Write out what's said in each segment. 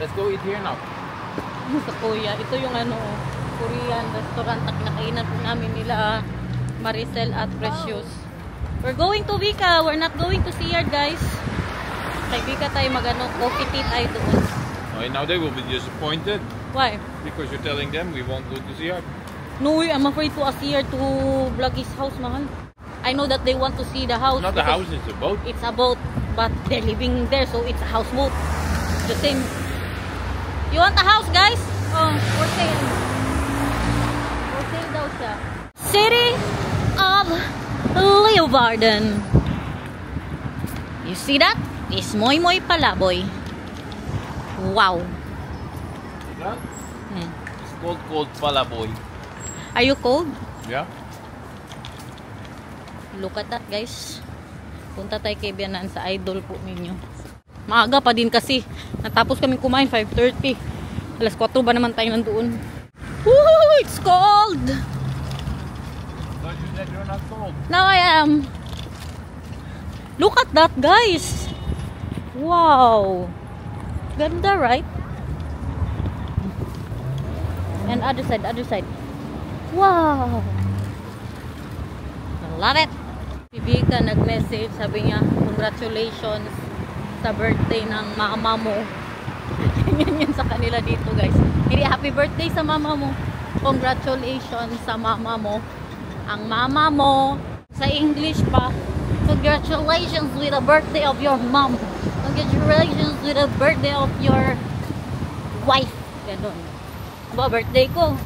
Let's go eat here now. Sa Kuya, ito yung ano, Korean restaurant na kinakainan po namin nila Maricel at Precious. We're going to Vika. We're not going to CR, guys. Kay Vika tayo mag-ano, coffee tea tayo doon. Oh, now they will be disappointed. Why? Because you're telling them we won't go to CR. No, I'm afraid to CR to vlog his house, mahal. I know that they want to see the house. Not the house, it's a boat. It's a boat, but they're living there, so it's a houseboat. The same. You want a house, guys? Oh, for sale. For sale daw siya. City of Leeuwarden. You see that? It's Moy Moy Palaboy. Wow. See that? It's called Palaboy. Are you cold? Yeah. Look at that, guys. Punta tayo kay Bianan sa idol po ninyo. Maaga pa din kasi. Natapos kami kumain 5:30. Alas 4 ba naman tayo nandoon. Woo! It's cold! Thought you said you're not cold. Now I am. Look at that, guys. Wow. Ganda, right? And other side, other side. Wow. I love it. Si Vika nag-message, sabi niya, congratulations sa birthday ng mama mo. Ganyan yun sa kanila dito, guys. Hindi, happy birthday sa mama mo. Congratulations sa mama mo. Ang mama mo, sa English pa, congratulations with the birthday of your mom. Congratulations with the birthday of your wife. Ganon. Ba, birthday ko.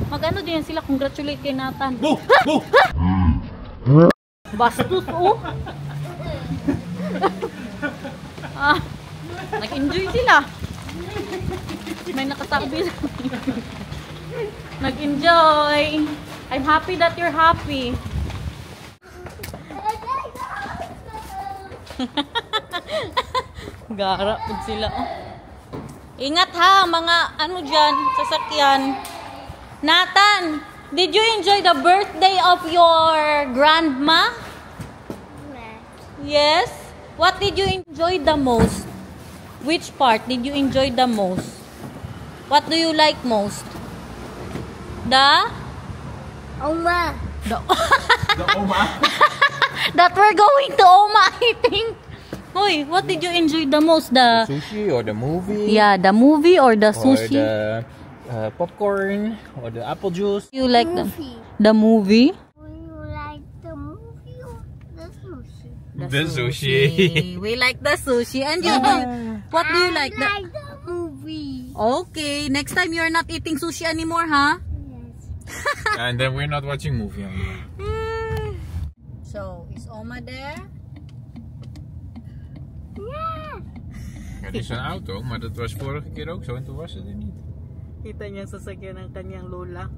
Mag-ano din sila, congratulate kay Nathan. Boo! Boo! Bastos, oh. Nag-enjoy sila. May nakatabi. Nag-enjoy. I'm happy that you're happy. Gara po sila, oh. Ingat ha, mga ano dyan, sasakyan. Nathan, did you enjoy the birthday of your grandma? Yes. What did you enjoy the most? Which part did you enjoy the most? What do you like most? The Oma. The Oma. That we're going to Oma, I think. Hoy, what did you enjoy the most? The sushi or the movie? Yeah, the movie or the sushi? Or the popcorn or the apple juice? You like Movie. the movie? Do you like the movie or the sushi? The sushi. We like the sushi. And you, what do you like? I like the movie. Okay, next time you're not eating sushi anymore, huh? Yes. And then we're not watching movie anymore. So, is Oma there? Yeah. Het is een auto, maar dat was vorige keer ook zo en toen was het er niet. Kita niya sa sasakyan ng kanyang lola.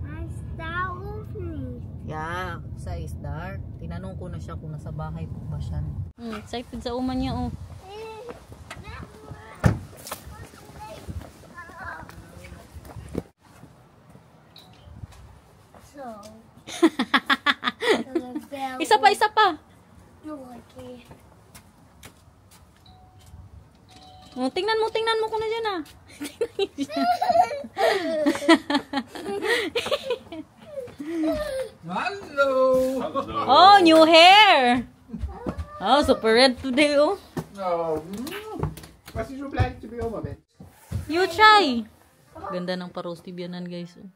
I start with me. Yeah, sa is dark. Tinanong ko na siya kung nasa bahay po ba siya. Excited sa Oma niya, oh. So. Isa pa, isa pa. Okay. Oh, tingnan mo ko na dyan, ah. Hallo! Oh, new hair! Oh, super red today, oh. Oh, was je zo blij dat je bij oma bent? You try. Ganda ng parosti biyanan, guys. Oh.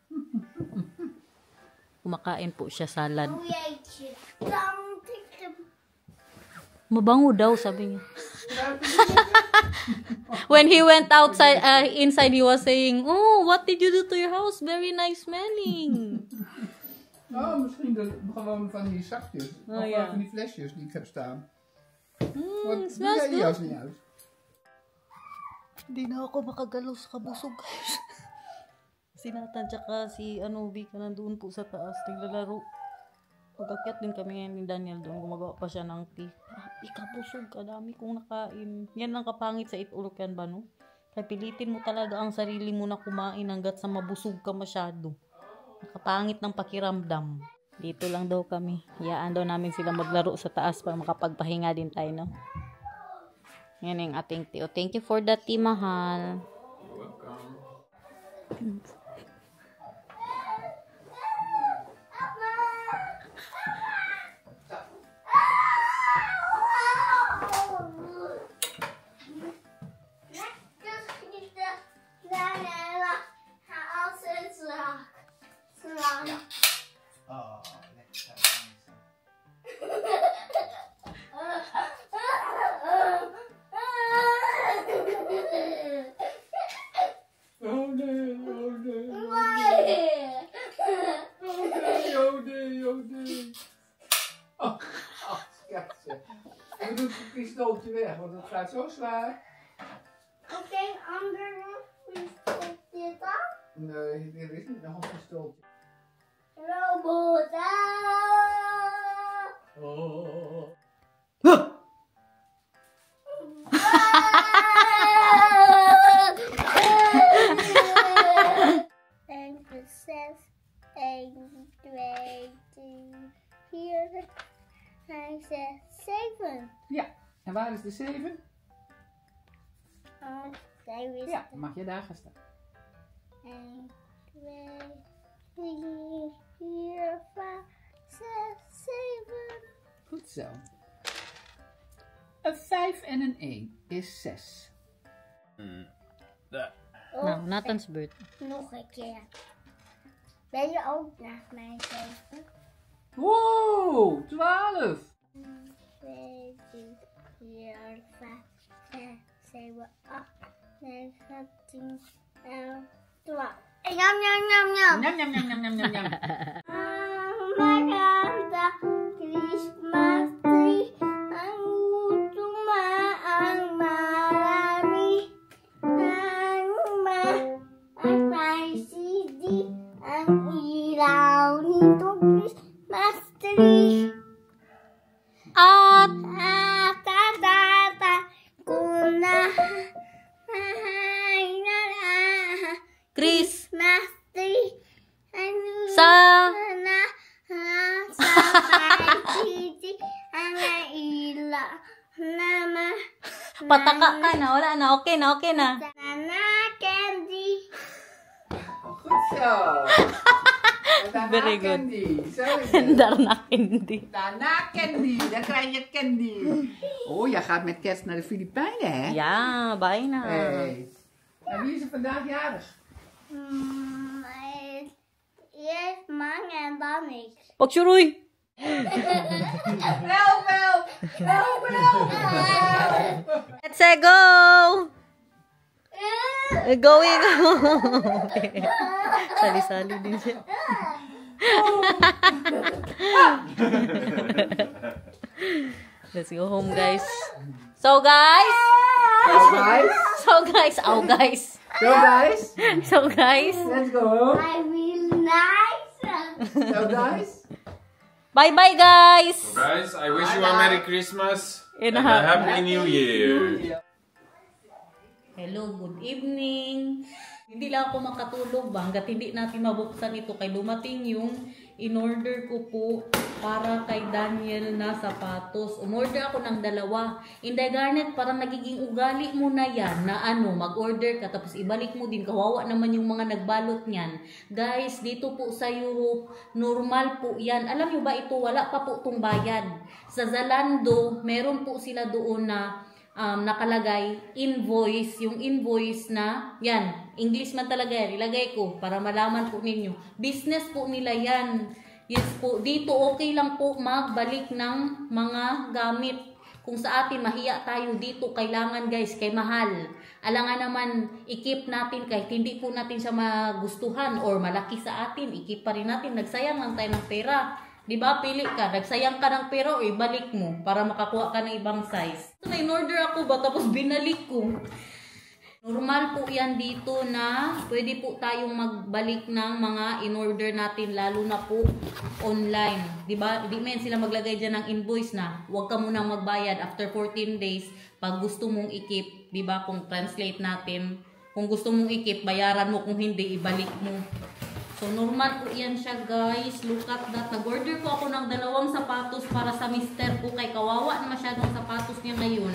Kumakain po siya salad. Mabango daw, sabi niya. When he went outside, inside, he was saying, "Oh, what did you do to your house? Very nice smelling." Oh, misschien gewoon van die zakjes. Oh, of ja. van die flesjes die ik heb staan. Smells doe jij die good. jas niet uit? Hindi na ako makagalaw sa kabusog, guys. Si Nathan tsaka si Vika nandun po sa taas, naglalaro. Pag-akyat din kami ngayon ni Daniel doon, gumagawa pa siya ng tea. Ikabusog, kadami kong nakain. Yan lang kapangit sa itulok yan ba, no? Kaya pilitin mo talaga ang sarili mo na kumain hanggat sa mabusog ka masyado. Nakapangit ng pakiramdam. Dito lang daw kami. Hayaan daw namin sila maglaro sa taas para makapagpahinga din tayo, no? Yan yung ating tea. Thank you for the tea, mahal. Welcome. We doen het pistooltje weg, want het gaat zo zwaar. Oké, andere pistooltje dan? Nee, er is niet nog een pistooltje. Robot. Oh. En 6, 1, 2, 3, 4, 5, 6, 7. Ja, en waar is de 7? Zij is Ja, mag je daar gaan staan. 1, 2, 3, 4, 5, 6, 7. Goed zo. Een 5 en een 1 is 6. Nou, Nathan's beurt. Nog een keer. Ben je ook naast mij geven? Wow, 12. 2, 3, 4, 5, 6, 7, 8, 9, 10, 11, 12. Yum, yum, yum, yum. Njam, njam, njam, njam, njam, njam. Maganda Christmas tree. Ang tumaang marami. Ang may CD. Ang ilaw nito Christmas tree. At Tata ko na Chris Christmas tree. Ano sa na sa CD. Ang ilaw na pataka ka na. Wala na. Okay na. Okay na. Nana candy. Goed zo. Very good. Candy. Zo is het. Daarna hindi. Daarna candy. Dan krijg je candy. Oh, jij gaat met kerst naar de Filipijnen, hè? Ja, bijna. Hey. En wie is er vandaag jarig? Eerst man en dan ik. Pagsuroy! Help, help! Help, help! Let's go! Going! Sali-sali din siya. Let's go home, guys. So, guys! So, guys. So, guys! Oh, guys! So, guys. So, guys! Let's go. I will nice. So, guys. Bye-bye, guys! So guys, I wish you a Merry Christmas And and a a Happy New Year. Hello, good evening. Hindi lang ako makatulog ba hanggat hindi natin mabuksan ito kay dumating yung in-order ko po para kay Daniel na sapatos. Umorder ako ng 2. Inday Garnet, parang nagiging ugali mo na yan na mag-order ka tapos ibalik mo din. Kawawa naman yung mga nagbalot niyan. Guys, dito po sa Europe, normal po yan. Alam nyo ba ito, wala pa po itong bayad. Sa Zalando, meron po sila doon na nakalagay invoice, yung invoice na yan, English man talaga yan, ilagay ko para malaman po ninyo, business po nila yan. Yes po, dito okay lang po magbalik ng mga gamit. Kung sa atin mahiya tayo dito, kailangan guys, kay mahal. Alangan naman i-keep natin kahit hindi po natin siya magustuhan or malaki sa atin, i-keep pa rin natin, nagsayang lang tayo ng pera. Diba, pili ka, nagsayang ka ng pera o ibalik mo para makakuha ka ng ibang size. So, na-in-order ako ba tapos binalik ko. Normal po yan dito na pwede po tayong magbalik ng mga in-order natin lalo na po online. Diba, di men sila maglagay dyan ng invoice na huwag ka munang magbayad after 14 days pag gusto mong i-keep. Diba, kung translate natin, kung gusto mong i-keep, bayaran mo, kung hindi, ibalik mo. So, normal po yan siya, guys. Look at that. Nag-order po ako ng 2 sapatos para sa mister ko. Kay kawawa na masyadong sapatos niya ngayon.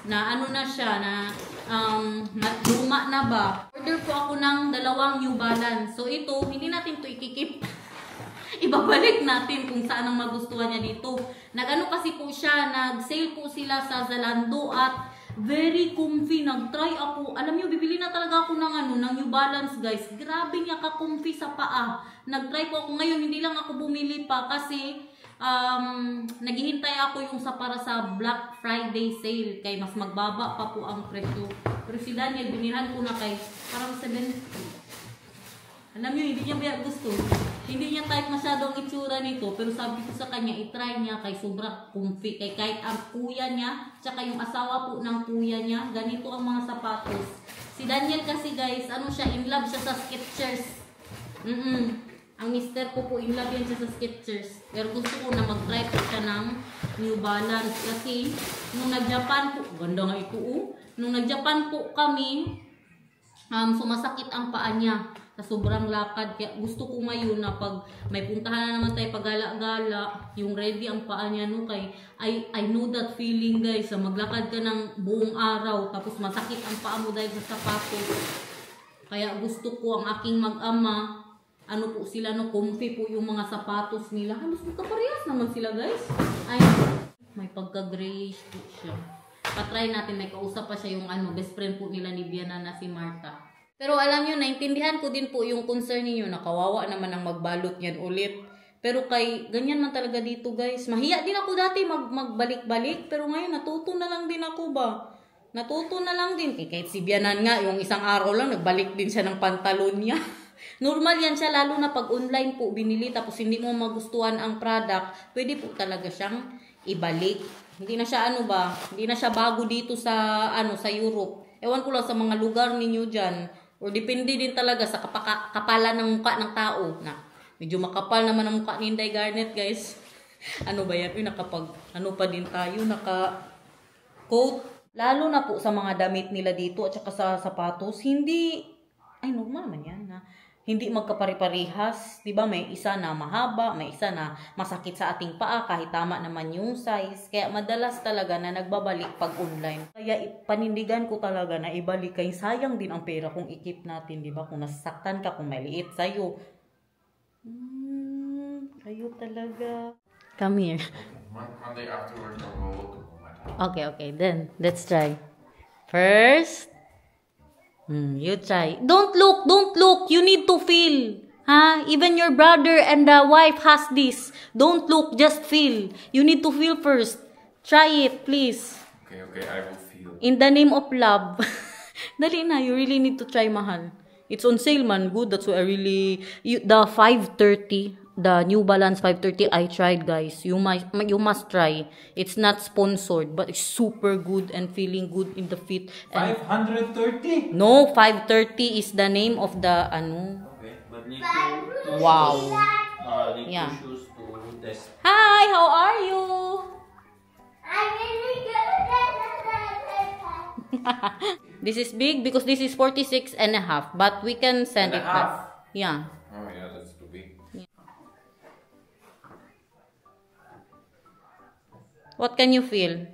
na ano na siya, na luma na ba. Order po ako ng 2 New Balance. So ito, hindi natin to ikikip. Ibabalik natin kung saan ang magustuhan niya dito. Nag-ano kasi po siya, nag-sale po sila sa Zalando at very comfy. Nag-try ako. Alam niyo, bibili na talaga ako ng New Balance, guys. Grabe niya ka-comfy sa paa. Nag-try po ako ngayon. Hindi lang ako bumili pa kasi naghihintay ako yung para sa Black Friday sale. Kay mas magbaba pa po ang presyo. Pero si Daniel, binihan ko na kay parang 70. Alam niyo, hindi niya gusto. Hindi niya type masyado ang itsura nito. Pero sabi ko sa kanya, itry niya kay sobra comfy. Kay kahit ang kuya niya, tsaka yung asawa po ng kuya niya, ganito ang mga sapatos. Si Daniel kasi guys, ano siya, in love siya sa Skechers. Ang mister ko po, in love yan siya sa Skechers. Pero gusto ko na mag-try po siya ng New Balance. Kasi, nung nag-Japan po, ganda nga ito Nung nag-Japan po kami, sumasakit ang paa niya sa sobrang lakad. Kaya gusto ko ngayon na pag may puntahan na naman tayo pag-gala-gala, yung ready ang paa niya kay I know that feeling guys, maglakad ka ng buong araw tapos masakit ang paa mo dahil sa sapatos. Kaya gusto ko ang aking mag-ama, ano po sila comfy po yung mga sapatos nila. Halos magkaparehas naman sila guys. Ay, may pagka-grayish po siya. Patry natin, may kausap pa siya yung best friend po nila ni Biana na si Marta. Pero alam nyo, naintindihan ko din po yung concern niyo na kawawa naman ang magbalot niyan ulit. Pero kay ganyan man talaga dito guys. Mahiya din ako dati magbalik-balik. Pero ngayon natuto na lang din ako ba. Natuto na lang din. Kahit si Bianan nga, yung isang araw lang, nagbalik din siya ng pantalon niya. Normal yan siya, lalo na pag online po binili tapos hindi mo magustuhan ang product, pwede po talaga siyang ibalik. Hindi na siya hindi na siya bago dito sa sa Europe. Ewan ko lang sa mga lugar ninyo diyan. Or depende din talaga sa kapalan ng mukha ng tao. Na medyo makapal naman ang mukha ni Inday Garnet, guys. Ano ba yan? Nakapag pa din tayo, naka-coat. Lalo na po sa mga damit nila dito at saka sa sapatos, normal man yan na hindi magkapare-parehas. Diba? May isa na mahaba, may isa na masakit sa ating paa kahit tama naman yung size. Kaya madalas talaga na nagbabalik pag online. Kaya panindigan ko talaga na ibalik kay sayang din ang pera kung i-keep natin. Diba? Kung nasaktan ka, kung maliit sa'yo. Kayo talaga. Come here. Monday afterwards, I'll go to my house. Okay. Then, let's try. First, you try. Don't look. You need to feel. Even your brother and the wife has this. Don't look, just feel. You need to feel first. Try it, please. Okay, I will feel. In the name of love. Dali na, you really need to try, mahal. It's on sale, man. Good. That's why I really... the 530, the New Balance 530, I tried, guys. You must try. It's not sponsored, but it's super good and feeling good in the feet. 530? No, 530 is the name of the Okay, but need to wow. need Yeah. to shoes to test. Hi, how are you? I'm really good. This is big because this is 46 and a half, but we can send it back. Yeah. Oh yeah, that's too big. What can you feel?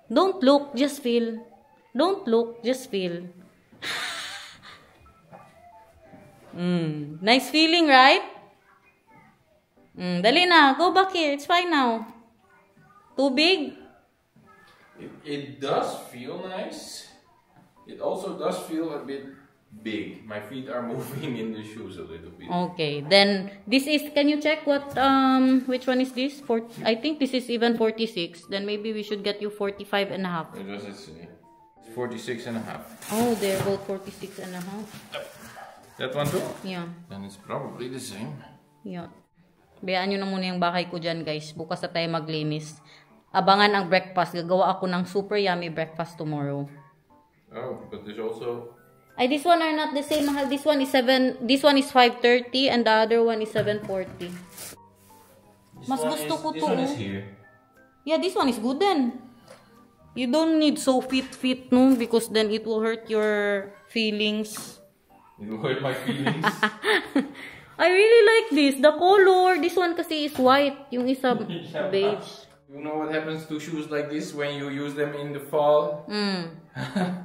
Don't look, just feel. Don't look, just feel. Nice feeling, right? Dali na, go back here. It's fine now. Too big? It does feel nice. It also does feel a bit big. My feet are moving in the shoes a little bit. Okay, then this is, can you check what, which one is this? I think this is even 46. Then maybe we should get you 45 and a half. What does it say? It's 46 and a half. Oh, they're both 46 and a half. That one too? Yeah. Then it's probably the same. Yeah. Bayaan nyo na muna yung bahay ko dyan, guys. Bukas na tayo maglinis. Abangan ang breakfast. Gagawa ako ng super yummy breakfast tomorrow. Oh, but there's also... This one are not the same, mahal. This one is 530 and the other one is 740. Mas gusto ko This to. one is here. Yeah, this one is good then. You don't need so fit, no? Because then it will hurt your feelings. It will hurt my feelings. I really like this. The color. This one kasi is white. Yung isa beige. You know what happens to shoes like this when you use them in the fall?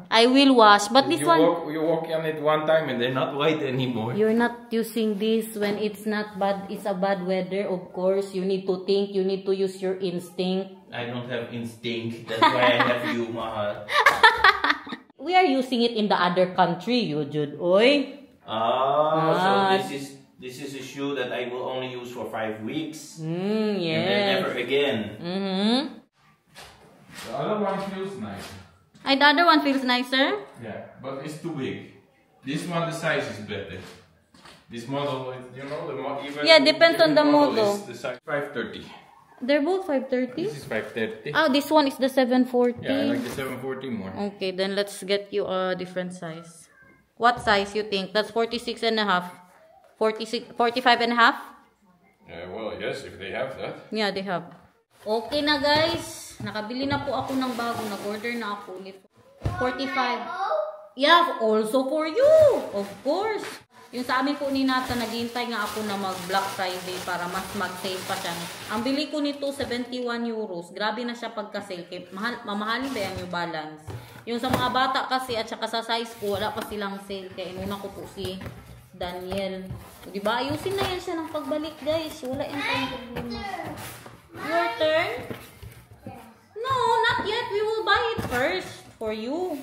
I will wash, but this one you walk on it one time and they're not white anymore. you're not using this when it's not bad. It's a bad weather, of course. You need to think. You need to use your instinct. I don't have instinct. That's why I have you, Mahal. We are using it in the other country, you Jude. Oy. So this is a shoe that I will only use for 5 weeks. Yes. And then never again. The other one feels nice. And the other one feels nicer. Yeah, but it's too big. This one, the size is better. This model, you know, even Yeah, depends on the model. Is the size 530. They're both 530. This is 530. Oh, this one is the 740. Yeah, I like the 740 more. Okay, then let's get you a different size. What size you think? That's 46 and a half. 45 and a half? Well, yes, if they have that. Yeah, they have. Okay na guys. Nakabili na po ako ng bago. Nag-order na ako ulit. 45. Yeah, also for you. Of course. Yung sa amin po ni Nata, naghihintay nga ako na mag-Black Friday para mas mag-save pa siya. Ang bili ko nito, 71 euros. Grabe na siya pagka-sale. Mamahalin ba yan yung balance? Yung sa mga bata kasi at saka sa size ko, wala pa silang sale. Kaya inuna ko po si Daniel. Diba? Ayusin na yan siya ng pagbalik, guys. Wala yung tayong problema. Your turn? No, not yet. We will buy it first for you.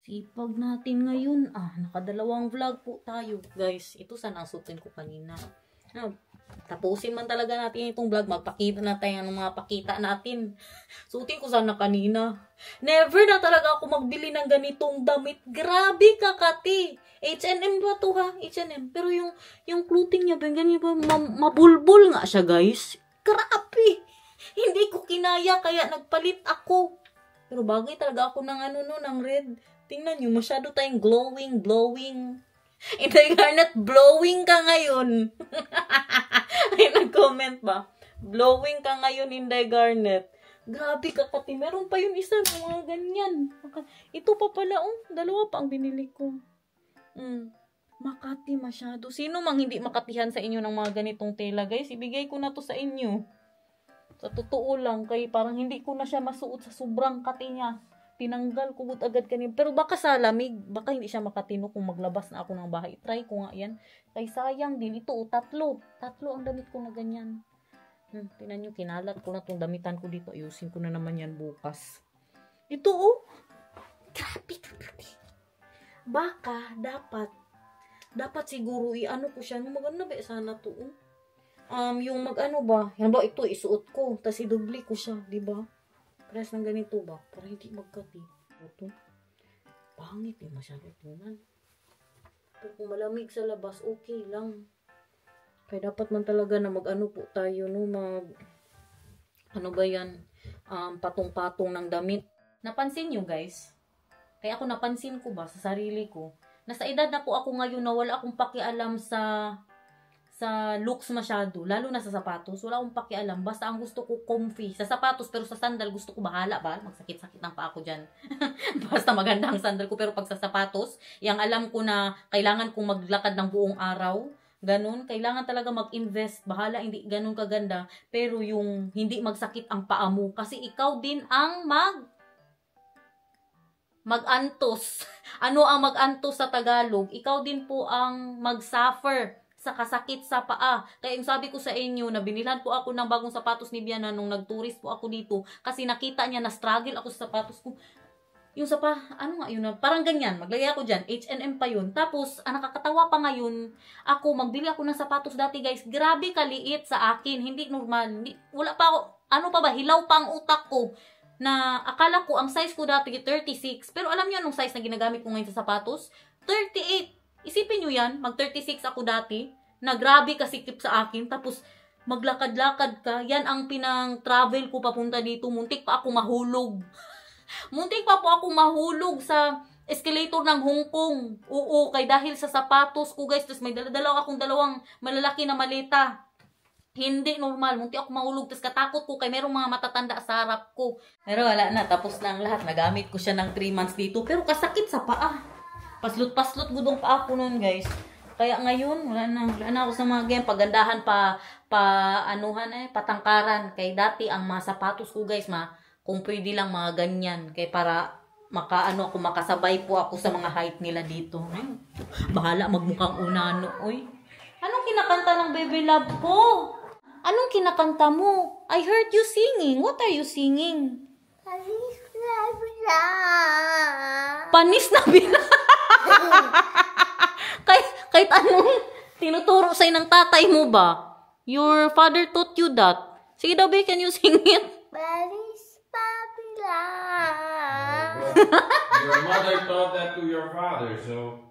Sipag natin ngayon. Nakadalawang vlog po tayo. Guys, ito sana ang sutin ko kanina. Tapusin man talaga natin itong vlog. Magpakita na tayo ng mga pakita natin. Sutin ko sana kanina. Never na talaga ako magbili ng ganitong damit. Grabe ka, Kati. H&M ba to ha? H&M. Pero yung clothing niya, ganyan ba? Mabulbul nga siya, guys. Grabe. Hindi ko kinaya, kaya nagpalit ako. Pero bagay talaga ako ng ng red. Tingnan nyo, masyado tayong glowing. Inday Garnet, blowing ka ngayon. Ay, nag-comment ba? Blowing ka ngayon, Inday Garnet. Grabe ka, Kati. Meron pa yung isa ng mga ganyan. Ito pa pala, dalawa pa ang binili ko. Makati masyado. Sino mang hindi makatihan sa inyo ng mga ganitong tela, guys? Ibigay ko na to sa inyo. Sa totoo lang, kay parang hindi ko na siya masuot sa sobrang kati niya. Tinanggal ko agad kanina. Pero baka sa lamig, baka hindi siya makatino kung maglabas na ako ng bahay. Try ko nga yan. Kay sayang din. Ito, tatlo ang damit ko na ganyan. Tingnan nyo, kinalat ko na itong damitan ko dito. Ayusin ko na naman yan bukas. Ito, grabe. Baka, dapat siguro, ko siya. Maganda ba sana to, yung mag-ano ba? Yan ba, ito, isuot ko. Tapos idubli ko siya, di ba? Press ng ganito ba? Para hindi magkati. Ito. Pangit masyado tingnan. Pero kung malamig sa labas, okay lang. Kaya dapat man talaga na mag-ano po tayo, no? Ano ba yan? Patong-patong ng damit. Napansin nyo, guys? Kaya ako napansin ko ba sa sarili ko? Nasa edad na po ako ngayon na wala akong pakialam sa looks masyado, lalo na sa sapatos, wala akong pakialam. Basta ang gusto ko comfy. Sa sapatos, pero sa sandal gusto ko bahala ba? Magsakit-sakit ng pa ako dyan. Basta maganda ang sandal ko. Pero pag sa sapatos, yung alam ko na kailangan kong maglakad ng buong araw, ganun, kailangan talaga mag-invest. Bahala, hindi ganun kaganda. Pero yung hindi magsakit ang paa mo. Kasi ikaw din ang mag-antos. Ano ang mag-antos sa Tagalog? Ikaw din po ang mag-suffer sa kasakit sa paa. Kaya yung sabi ko sa inyo na binilhan po ako ng bagong sapatos ni Biana nung nag-tourist po ako dito kasi nakita niya na struggle ako sa sapatos ko. Yung ano nga yun, parang ganyan, maglagay ako dyan, H&M pa yun. Tapos, nakakatawa pa ngayon, magbili ako ng sapatos dati guys, grabe kaliit sa akin, hindi normal, wala pa ako, hilaw pa ang utak ko, na akala ko, ang size ko dati 36, pero alam niyo anong size na ginagamit ko ngayon sa sapatos? 38. Isipin nyo yan, mag-36 ako dati, na grabe kasikip sa akin, tapos maglakad-lakad ka, yan ang pinang-travel ko papunta dito, muntik pa ako mahulog. Muntik pa po ako mahulog sa escalator ng Hong Kong. Oo, kay dahil sa sapatos ko guys, tapos may akong dalawang malalaki na maleta. Hindi normal, muntik ako mahulog, tapos katakot ko kay merong mga matatanda sa harap ko. Pero wala na, tapos na ang lahat, nagamit ko siya ng 3 months dito, pero kasakit sa paa. Paslot-paslot gudong pa ako nun guys. Kaya ngayon, wala na ako sa mga ganyan. Pagandahan patangkaran. Kay dati, ang mga sapatos ko guys, kung pwede lang mga ganyan. Kay para makasabay po ako sa mga height nila dito. Bahala, magmukhang unano. Uy, anong kinakanta ng baby love ko? Anong kinakanta mo? I heard you singing. What are you singing? Panis na bila. kahit anong tinuturo sa'yo ng tatay mo ba? Your father taught you that. Sige daw, can you sing it? Panis Babila. Your mother taught that to your father, so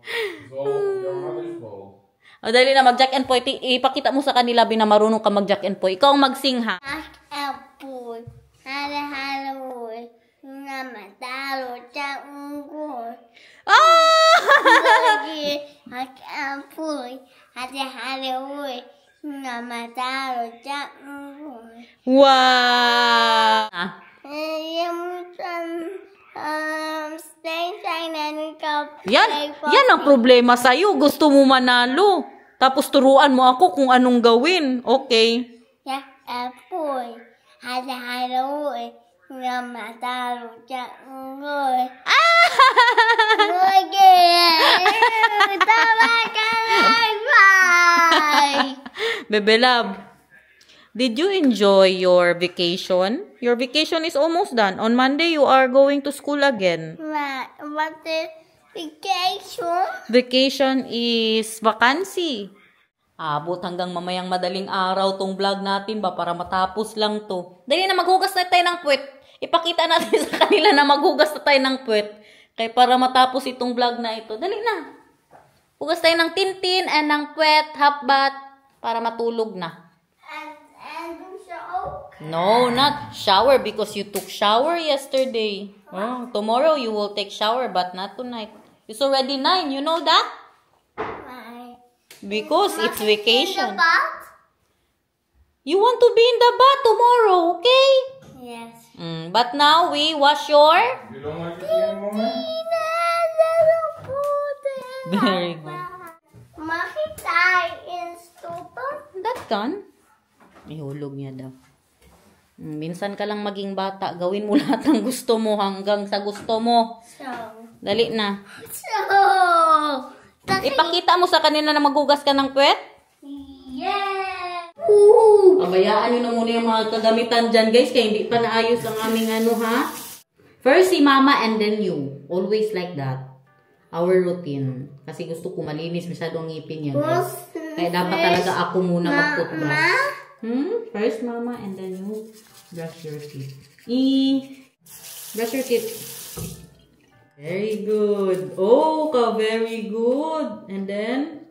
your mother's fault. O, dali na, mag-jack and point. Ipakita mo sa kanila, marunong ka mag-jack and point. Ikaw ang mag-sing, ha? Apple. Halo. Namatalo sa unggoy. Lagi. Apple. Halo. Namatalo sa unggoy. Wow! Yan ang problema sa'yo. Gusto mo manalo. Tapos turuan mo ako kung anong gawin. Okay. Ya, apoy. Halo. Namatalo sa unggoy. Tama ka lang. Bye. Bebe love, did you enjoy your vacation? Your vacation is almost done. On Monday, you are going to school again. What is vacation? Vacation is vacancy. Abot hanggang mamayang madaling araw tong vlog natin ba para matapos lang to. Dali na, maghugas na tayo ng puwet. Ipakita natin sa kanila na maghugas na tayo ng puwet. Kaya para matapos itong vlog na ito. Dali na. Hugas tayo ng tintin and ng puwet, half bath para matulog na. And show? No, not shower because you took shower yesterday. Oh, tomorrow you will take shower but not tonight. It's already 9, you know that? Why? Because it's vacation. In the bath? You want to be in the bath tomorrow, okay? Yes. But now we wash your... You don't want to see anymore? Very good. Makita in stupid. That can. Ihulog niya daw. Minsan ka lang maging bata. Gawin mo lahat ng gusto mo hanggang sa gusto mo. So. Dali na. So. Ipakita mo sa kanila na maghugas ka ng puwet. Yeah. Pabayaan nyo na muna yung mga kagamitan dyan, guys. Kaya hindi pa naayos ang aming ha. First si mama and then you. Always like that. Our routine. Kasi gusto ko malinis. Masyado ang ngipin yan, guys. Kaya dapat talaga ako muna mag-toothbrush. First mama and then you brush your teeth. Brush your teeth. Very good. Oh, very good. And then,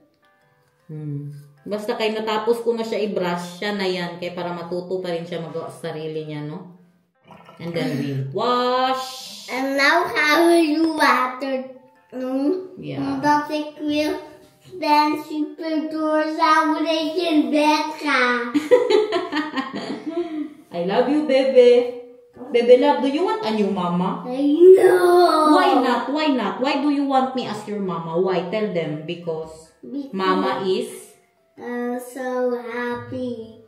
basta kayo natapos ko na siya i-brush, siya na yan. Kaya para matuto pa rin siya magawa sa sarili niya, no? And then we wash. And now how will you water? Yeah. Dat ik wil ben super door zou ik better. I love you, Bebe. Bebe love, do you want a new mama? No. Why not? Why not? Why do you want me as your mama? Why? Tell them. Because mama is... so happy.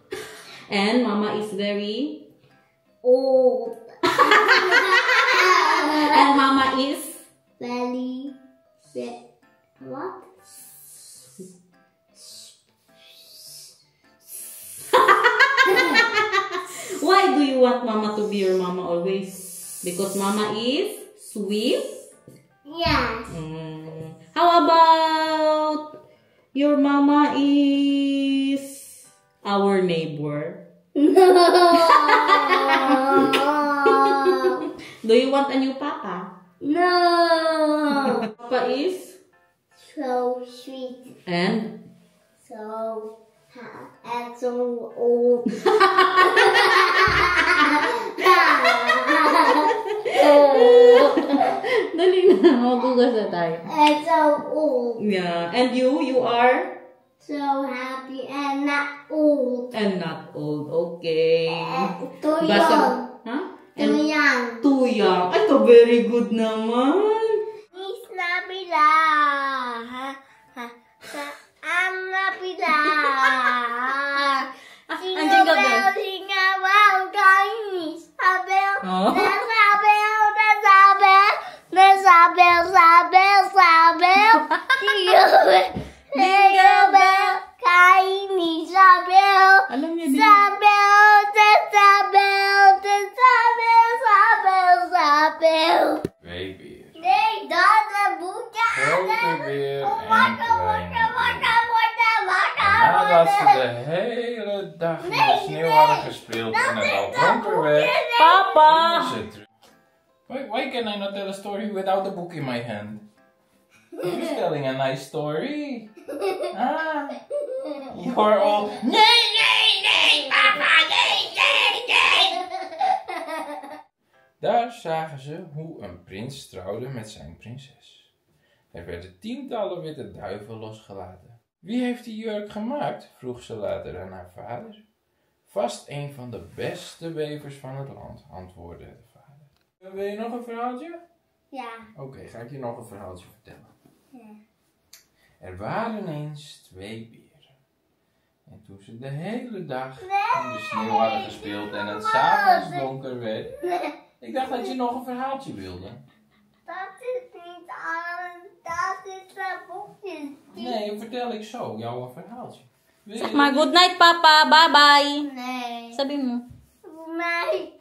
And mama is very... Old. And mama is... Very what? Why do you want mama to be your mama always? Because mama is sweet? Yes. How about your mama is our neighbor? No. Do you want a new papa? No. Papa is? So sweet. And? So old. Dali na, magugas na tayo. And so old. Yeah. And you are? So happy and not old. And not old. Okay. Too Basta, young. huh? Too young. Too young. Ay, ka very good naman. Miss Nabila. had ze de hele dag in de sneeuw hadden gespeeld en het al donker werd. Papa! gingen ze terug. Why can I not tell a story without a book in my hand? Who's telling a nice story? Ah, you're all... Nee, papa, nee. Daar zagen ze hoe een prins trouwde met zijn prinses. Er werden tientallen witte duiven losgelaten. Wie heeft die jurk gemaakt? Vroeg ze later aan haar vader. Vast een van de beste wevers van het land, antwoordde de vader. Wil je nog een verhaaltje? Ja. Oké, ga ik je nog een verhaaltje vertellen. Ja. Er waren eens 2 beren. En toen ze de hele dag in de sneeuw hadden gespeeld en het s'avonds donker werd. Ik dacht dat je nog een verhaaltje wilde. Dat is niet alles. Dat is een boekje. Nee, vertel ik zo jou een verhaaltje. Zeg maar, good night, papa. Bye bye. Nee. Sabi mo. Voor mij.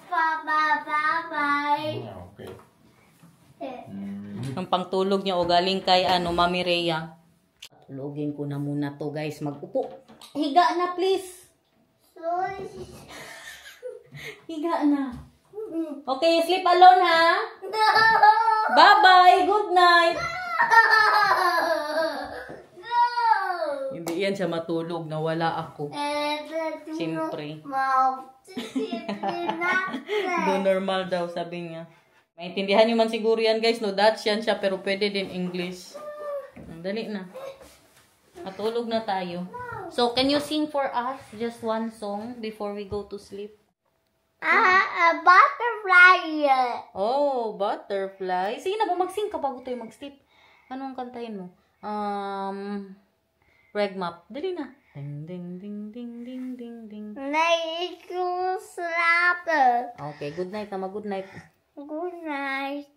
Papa, papa. Ja, oké. Ang pangtulog niya o galing kay Mami Rhea. Tulogin ko na muna to, guys. Mag-upo. Higa na, please. Sorry. Higa na. Okay, sleep alone, ha? No. Bye-bye. Good night. No. Hindi yan siya matulog na wala ako. Siyempre. Do normal daw, sabi niya. Maintindihan niyo man siguro yan, guys. No, Dutch yan siya, pero pwede din English. Dali na. Matulog na tayo. So, can you sing for us just one song before we go to sleep? A butterfly. Oh, butterfly. Sige na ba, mag-sing ka bago tayo mag-sleep. Anong kantahin mo? Reg map. Dali na. Ding, ding, ding, ding, ding, ding, ding. Nee, ik wil slapen. Okay, good night. Good night. Good night.